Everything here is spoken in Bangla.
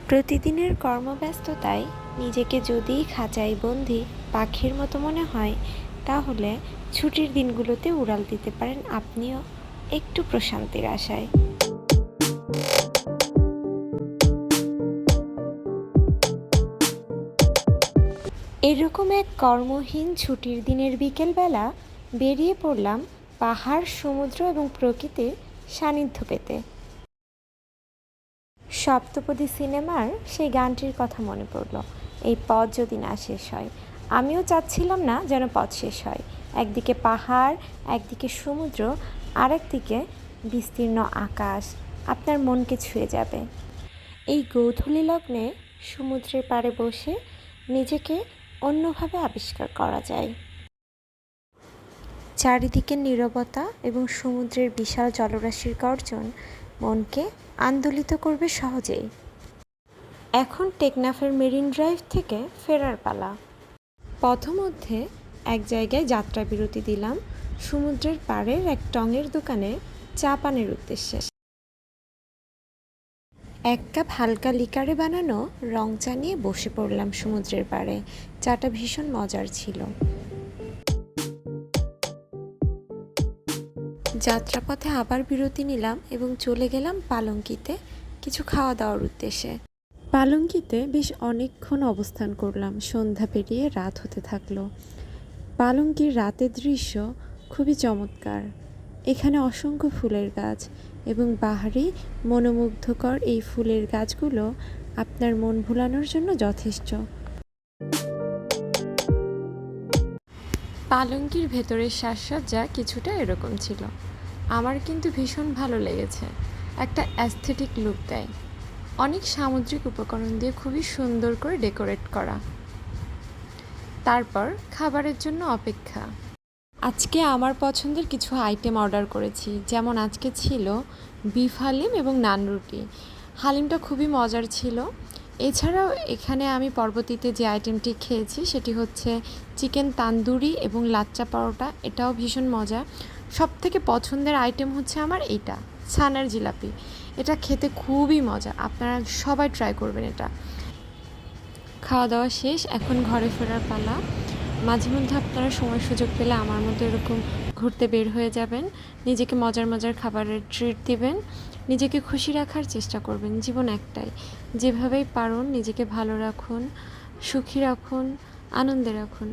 প্রতিদিনের কর্মব্যস্ততায় নিজেকে যদি খাঁচায় বন্দি পাখির মতো মনে হয়, তাহলে ছুটির দিনগুলোতে উড়াল দিতে পারেন আপনিও একটু প্রশান্তির আশায়। এরকম এক কর্মহীন ছুটির দিনের বিকেলবেলা বেরিয়ে পড়লাম পাহাড়, সমুদ্র এবং প্রকৃতির সান্নিধ্য পেতে। সপ্তপদী সিনেমার সেই গানটির কথা মনে পড়ল, এই পথ যদি না শেষ হয়। আমিও চাচ্ছিলাম না যেন পথ শেষ হয়। একদিকে পাহাড়, একদিকে সমুদ্র, আরেকদিকে বিস্তীর্ণ আকাশ আপনার মনকে ছুঁয়ে যাবে। এই গোধূলি লগ্নে সমুদ্রের পাড়ে বসে নিজেকে অন্যভাবে আবিষ্কার করা যায়। চারিদিকের নীরবতা এবং সমুদ্রের বিশাল জলরাশির গর্জন মনকে আন্দোলিত করবে সহজেই। এখন টেকনাফের মেরিন ড্রাইভ থেকে ফেরার পালা। পথমধ্যে এক জায়গায় যাত্রা বিরতি দিলাম সমুদ্রের পাড়ের এক টঙের দোকানে চা পানের উদ্দেশ্যে। এক কাপ হালকা লিকারে বানানো রং চা নিয়ে বসে পড়লাম সমুদ্রের পাড়ে। চাটা ভীষণ মজার ছিল। যাত্রাপথে আবার বিরতি নিলাম এবং চলে গেলাম পালঙ্কিতে কিছু খাওয়া দাওয়ার উদ্দেশ্যে। পালঙ্কিতে বেশ অনেকক্ষণ অবস্থান করলাম। সন্ধ্যা পেরিয়ে রাত হতে থাকলো। পালঙ্কির রাতের দৃশ্য খুবই চমৎকার। এখানে অসংখ্য ফুলের গাছ এবং বাহারি মনোমুগ্ধকর এই ফুলের গাছগুলো আপনার মন ভোলানোর জন্য যথেষ্ট। পালঙ্কির ভেতরের সাজসজ্জা কিছুটা এরকম ছিল। আমার কিন্তু ভীষণ ভালো লেগেছে। একটা অ্যাস্থেটিক লুক দেয়। অনেক সামুদ্রিক উপকরণ দিয়ে খুবই সুন্দর করে ডেকোরেট করা। তারপর খাবারের জন্য অপেক্ষা। আজকে আমার পছন্দের কিছু আইটেম অর্ডার করেছি। যেমন আজকে ছিল বিফ হালিম এবং নান রুটি। হালিমটা খুবই মজার ছিল। এছাড়াও এখানে আমি পরবর্তীতে যে আইটেমটি খেয়েছি সেটি হচ্ছে চিকেন তান্দুরি এবং লাচ্চা পরোটা। এটাও ভীষণ মজা। সবথেকে পছন্দের আইটেম হচ্ছে আমার এইটা, ছানার জিলাপি। এটা খেতে খুবই মজা। আপনারা সবাই ট্রাই করবেন এটা। খাওয়া দাওয়া শেষ, এখন ঘরে ফেরার পালা। মাঝে মধ্যে আপনারা সময় সুযোগ পেলে আমার মতো এরকম ঘুরতে বের হয়ে যাবেন। নিজেকে মজার মজার খাবারের ট্রিট দিবেন। নিজেকে খুশি রাখার চেষ্টা করবেন। জীবন একটাই। যেভাবেই পারুন নিজেকে ভালো রাখুন, সুখী রাখুন, আনন্দে রাখুন।